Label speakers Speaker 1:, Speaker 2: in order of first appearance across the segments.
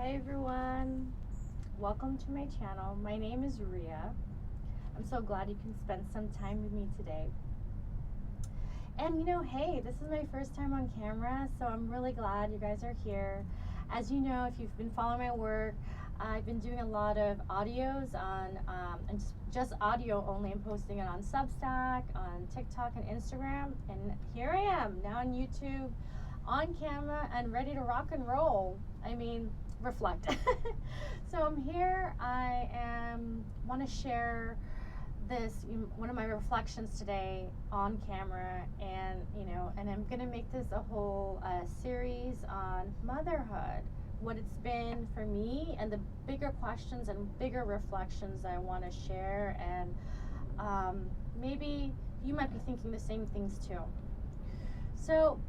Speaker 1: Hi everyone, welcome to my channel. My name is Ria. I'm so glad you can spend some time with me today. And hey, this is my first time on camera, so I'm really glad you guys are here. As you know, if you've been following my work, I've been doing a lot of audios on, and just audio only. I'm posting it on Substack, on TikTok and Instagram, and here I am now on YouTube, on camera, and ready to rock and roll. Reflect. So I'm here. I want to share this, one of my reflections today on camera, and I'm gonna make this a whole series on motherhood, what it's been for me, and the bigger questions and bigger reflections I want to share, and maybe you might be thinking the same things too. So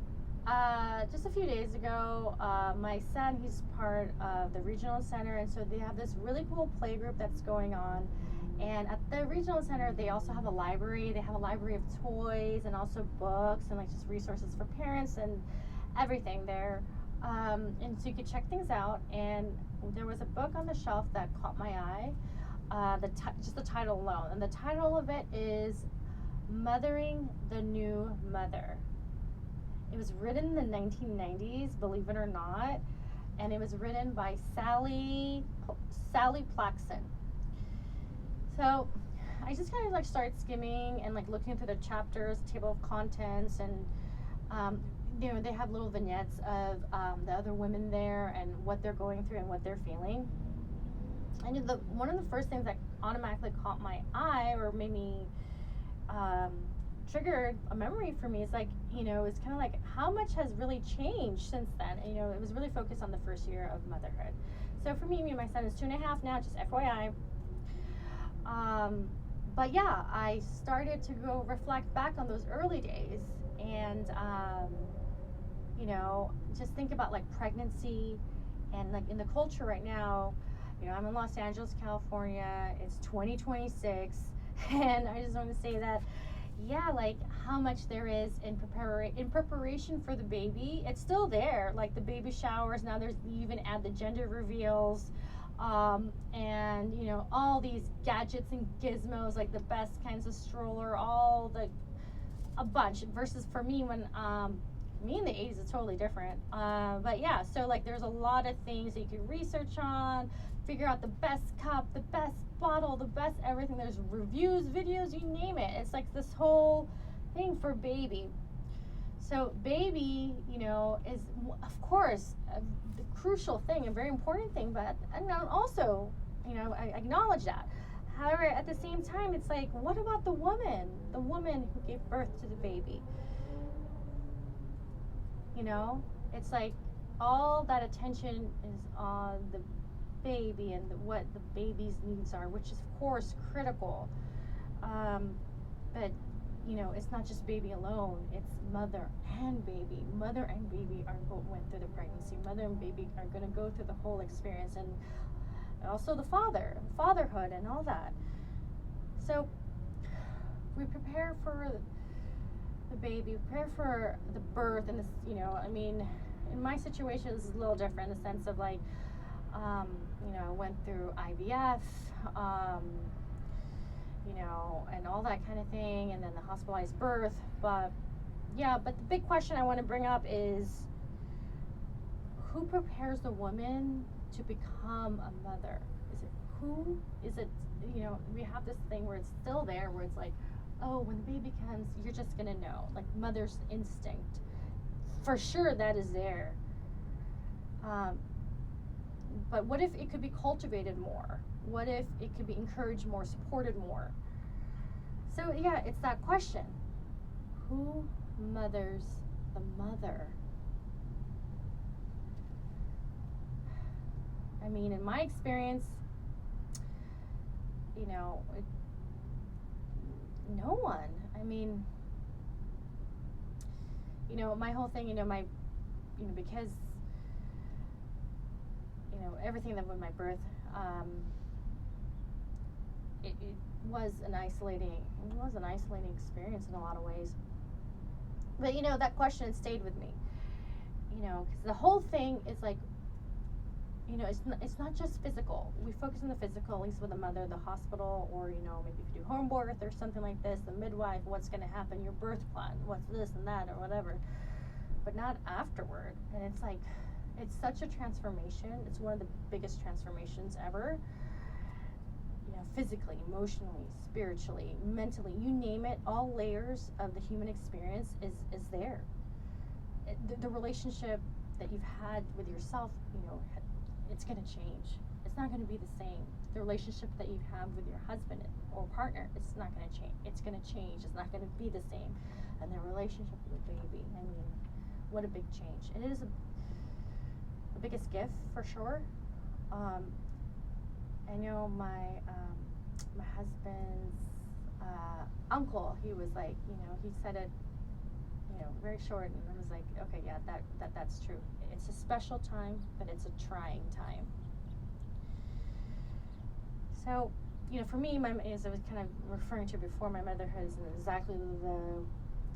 Speaker 1: just a few days ago, my son, he's part of the regional center, and so they have this really cool play group that's going on. And at the regional center, they also have a library. They have a library of toys and also books and just resources for parents and everything there. And so you could check things out. And there was a book on the shelf that caught my eye, just the title alone. And the title of it is Mothering the New Mother. It was written in the 1990s, believe it or not, and it was written by Sally Plaxton. So I just kind of started skimming and looking through the chapters, table of contents, and they have little vignettes of the other women there and what they're going through and what they're feeling. And one of the first things that automatically caught my eye or made me triggered a memory for me is it's kind of how much has really changed since then. And, it was really focused on the first year of motherhood. So for me, my son is 2.5 now, just FYI. But yeah, I started to go reflect back on those early days and, just think about pregnancy and in the culture right now. I'm in Los Angeles, California. It's 2026, and I just want to say that, yeah, how much there is in preparation for the baby. It's still there, the baby showers. Now you even add the gender reveals, and all these gadgets and gizmos, the best kinds of stroller, a bunch. Versus for me, when me in the 80s, it's totally different. But yeah, so there's a lot of things that you can research on, figure out the best cup, the best bottle, the best everything. There's reviews, videos, you name it. It's this whole thing for baby. So baby, is of course the crucial thing, a very important thing, but and also, I acknowledge that. However, at the same time, it's what about the woman who gave birth to the baby? It's all that attention is on the baby and what the baby's needs are, which is of course critical. But it's not just baby alone, it's mother and baby. Mother and baby went through the pregnancy. Mother and baby are going to go through the whole experience, and also the fatherhood and all that. So we prepare for the baby, prepare for the birth, and this, in my situation, this is a little different in the sense of I went through IVF, and all that kind of thing, and then the hospitalized birth. But the big question I want to bring up is, who prepares the woman to become a mother? Is it, we have this thing where it's still there, where it's oh, when the baby comes, you're just gonna know, mother's instinct. For sure, that is there. But what if it could be cultivated more? What if it could be encouraged more, supported more? So yeah, it's that question. Who mothers the mother? In my experience, no one. My whole thing, because everything that with my birth, it was an isolating experience in a lot of ways. But that question stayed with me, because the whole thing is it's not just physical. We focus on the physical, at least with the mother, the hospital, or maybe if you do home birth or something like this, the midwife, what's going to happen, your birth plan, what's this and that or whatever, but not afterward. And it's like, it's such a transformation. It's one of the biggest transformations ever. Physically, emotionally, spiritually, mentally, you name it, all layers of the human experience is there. The relationship that you've had with yourself, it's going to change. It's not going to be the same. The relationship that you have with your husband or partner, it's not going to change. It's going to change. It's not going to be the same. And the relationship with the baby, I mean, what a big change. It is the biggest gift for sure. I know my husband's uncle, he was like, he said it, very short, and I was like, okay, yeah, that's true. It's a special time, but it's a trying time. So, for me, as I was kind of referring to before, my motherhood is exactly the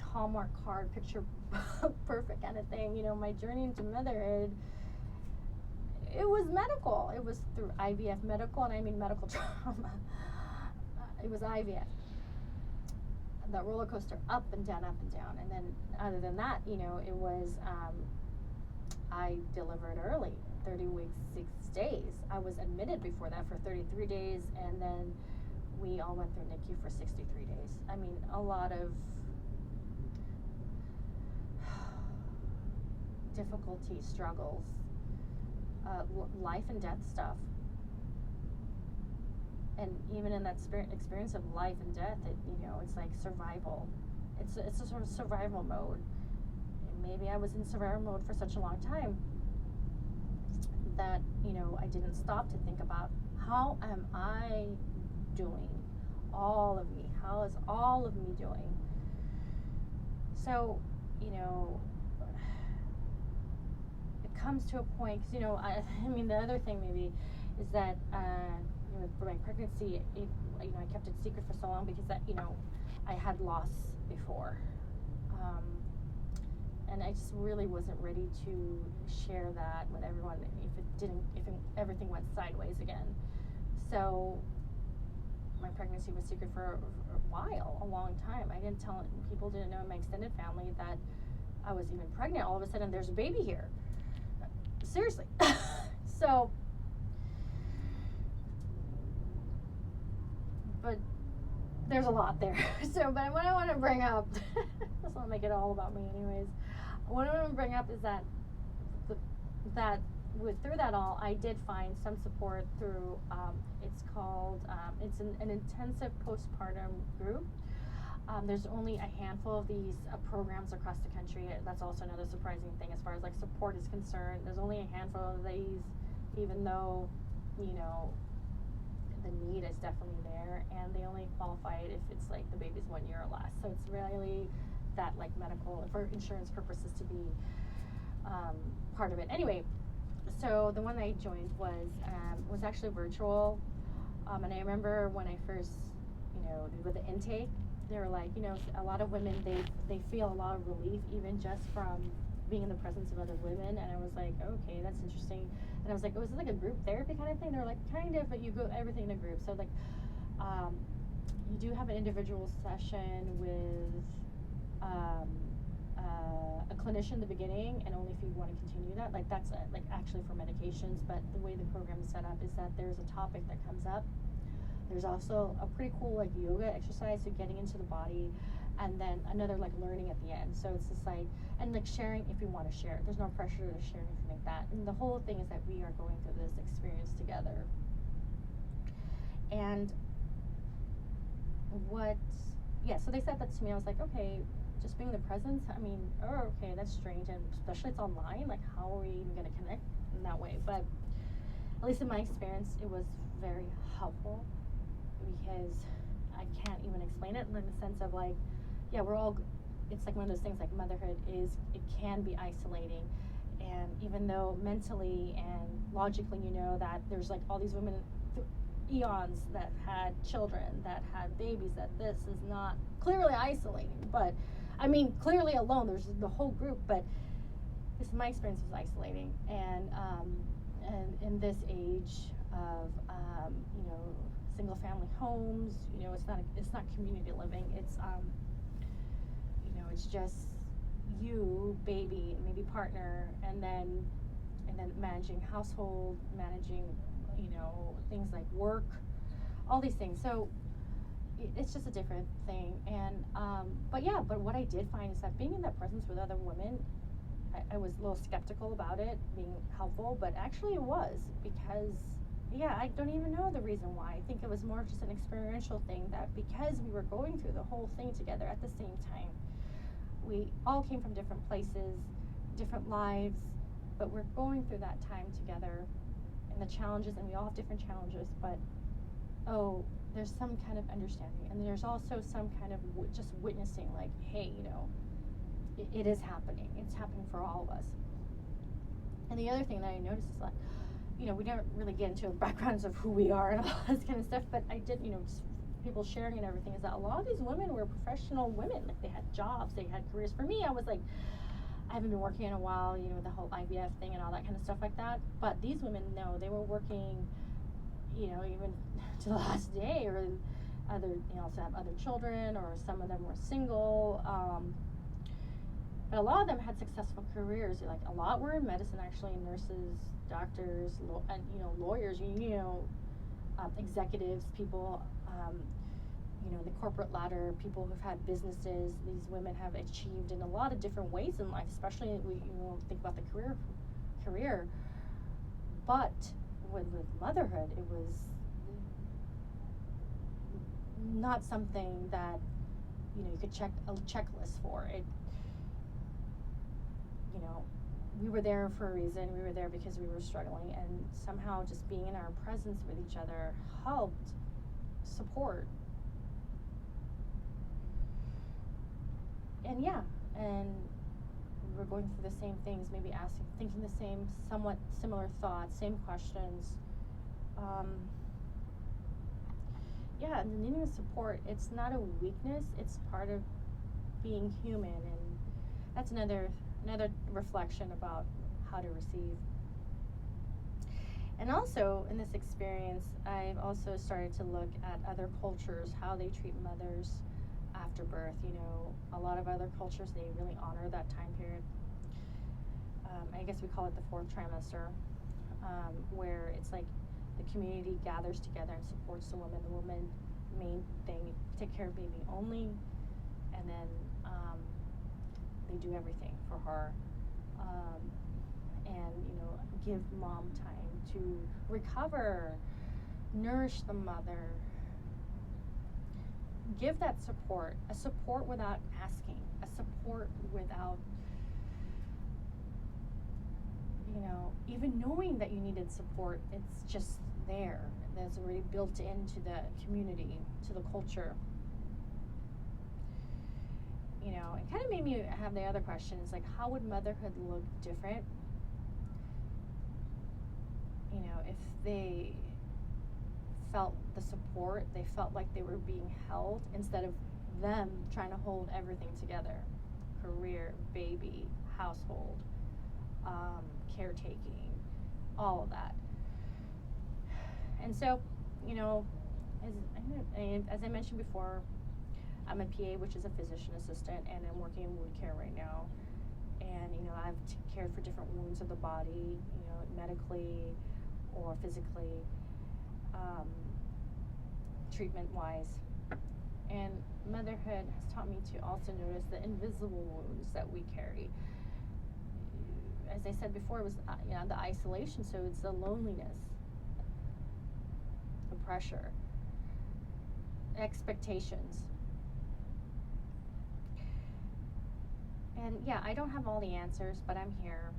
Speaker 1: Hallmark card, picture perfect kind of thing. My journey into motherhood, it was medical. It was through IVF medical, and I mean medical trauma. It was IVF. That roller coaster, up and down, and then other than that, it was I delivered early, 30 weeks, 6 days. I was admitted before that for 33 days, and then we all went through NICU for 63 days. I mean, a lot of difficulty, struggles, life and death stuff. And even in that experience of life and death, it's like survival. It's a sort of survival mode. And maybe I was in survival mode for such a long time that, I didn't stop to think about, how am I doing? All of me. How is all of me doing? So, it comes to a point, because, I mean, the other thing maybe is that, for my pregnancy, I kept it secret for so long because that, I had loss before, and I just really wasn't ready to share that with everyone if everything went sideways again. So my pregnancy was secret for a while, a long time. People didn't know in my extended family that I was even pregnant. All of a sudden, there's a baby here. Seriously. So. But there's a lot there. But what I want to bring up, let's not make it all about me anyways. What I want to bring up is that through that all, I did find some support through, it's called, it's an intensive postpartum group. There's only a handful of these programs across the country. That's also another surprising thing as far as like support is concerned. There's only a handful of these, even though, the need is definitely there, and they only qualify it if it's like the baby's 1 year or less. So it's really that like medical, for insurance purposes, to be part of it. Anyway, so the one that I joined was actually virtual, and I remember when I first, with the intake, they were like, a lot of women, they feel a lot of relief even just from being in the presence of other women, and I was like, okay, that's interesting. And I was like, oh, is it like a group therapy kind of thing? They were like, kind of, but you go everything in a group. So like, you do have an individual session with a clinician in the beginning, and only if you want to continue that. Like that's like actually for medications, but the way the program is set up is that there's a topic that comes up. There's also a pretty cool like yoga exercise, so getting into the body, and then another like learning at the end. So it's just like, and like sharing if you want to share. There's no pressure to share anything like that. And the whole thing is that we are going through this experience together. And so they said that to me. I was like, okay, just being in the presence, I mean, okay, that's strange, and especially it's online, like how are we even going to connect in that way? But at least in my experience, it was very helpful, because I can't even explain it in the sense of like, yeah, it's like one of those things, like motherhood it can be isolating, and even though mentally and logically that there's like all these women eons that had children, that had babies, that this is not clearly isolating, but I mean clearly alone, there's the whole group, but my experience was isolating, and in this age of single family homes, it's not community living. It's just you, baby, maybe partner, and then managing household, managing things like work, all these things. So it's just a different thing. And but what I did find is that being in that presence with other women, I was a little skeptical about it being helpful, but actually it was, because I don't even know the reason why. I think it was more just an experiential thing, that because we were going through the whole thing together at the same time. We all came from different places, different lives, but we're going through that time together and the challenges, and we all have different challenges, but there's some kind of understanding, and there's also some kind of just witnessing, like, hey, it is happening. It's happening for all of us. And the other thing that I noticed is that, we don't really get into backgrounds of who we are and all this kind of stuff, but I did, just people sharing and everything, is that a lot of these women were professional women. Like, they had jobs, they had careers. For me, I was like, I haven't been working in a while, the whole IVF thing and all that kind of stuff like that. But these women, no, they were working, even to the last day, or also have other children, or some of them were single. But a lot of them had successful careers. Like, a lot were in medicine, actually, nurses, doctors, and lawyers, executives, people, the corporate ladder, people who've had businesses. These women have achieved in a lot of different ways in life, especially think about the career. But with motherhood, it was not something that you could check a checklist for it. We were there for a reason. We were there because we were struggling, and somehow just being in our presence with each other helped support. And we were going through the same things, maybe thinking the same, somewhat similar thoughts, same questions. And the needing of support, it's not a weakness, it's part of being human, and that's another reflection about how to receive. And also, in this experience, I've also started to look at other cultures, how they treat mothers after birth. A lot of other cultures, they really honor that time period. I guess we call it the fourth trimester, where it's like the community gathers together and supports the woman. The woman, main thing, take care of baby only, and then they do everything for her, and give mom time to recover, nourish the mother, give that support, a support without asking, a support without even knowing that you needed support. It's just there. That's already built into the community, to the culture. It kind of made me have the other questions, like, how would motherhood look different? If they felt the support, they felt like they were being held, instead of them trying to hold everything together. Career, baby, household, caretaking, all of that. And so, as I mentioned before, I'm a PA, which is a physician assistant, and I'm working in wound care right now. And, I've cared for different wounds of the body, medically or physically, treatment-wise. And motherhood has taught me to also notice the invisible wounds that we carry. As I said before, it was the isolation, so it's the loneliness, the pressure, expectations. And I don't have all the answers, but I'm here.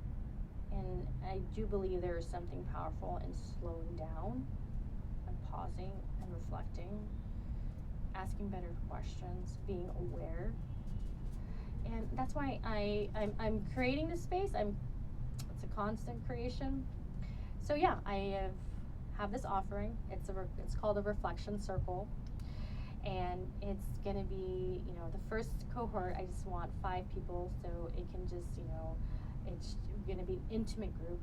Speaker 1: And I do believe there is something powerful in slowing down and pausing and reflecting, asking better questions, being aware. And that's why I'm creating this space. It's a constant creation. So I have this offering. It's called a reflection circle. And it's going to be, the first cohort, I just want 5 people, so it can just, it's going to be an intimate group.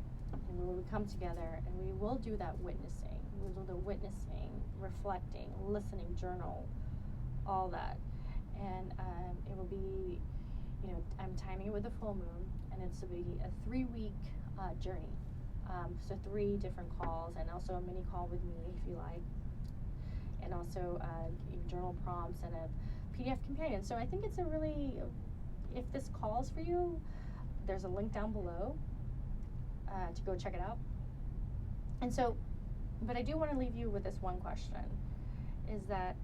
Speaker 1: and where we come together and we will do that witnessing. We will do the witnessing, reflecting, listening, journal, all that. And it will be, I'm timing it with the full moon, and it's to be a 3-week journey. So 3 different calls, and also a mini call with me if you like, and also journal prompts and a PDF companion. So I think it's a really, if this calls for you, there's a link down below to go check it out. And so, but I do want to leave you with this one question, is that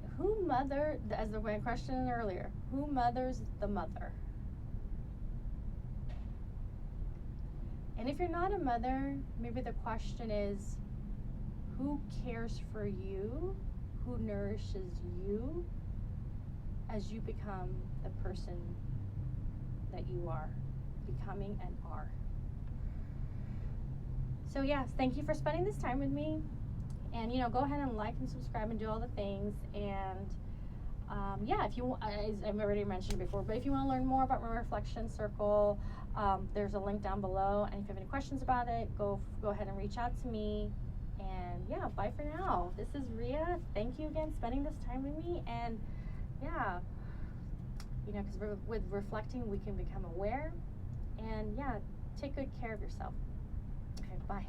Speaker 1: as the question earlier, who mothers the mother? And if you're not a mother, maybe the question is, who cares for you? Who nourishes you as you become the person that you are becoming and are? So yes, thank you for spending this time with me. And go ahead and like and subscribe and do all the things. And if you, as I've already mentioned before, but if you want to learn more about my reflection circle, there's a link down below. And if you have any questions about it, go ahead and reach out to me. And yeah, bye for now. This is Ria. Thank you again spending this time with me. And yeah, because with reflecting, we can become aware. And yeah, take good care of yourself. Okay, bye.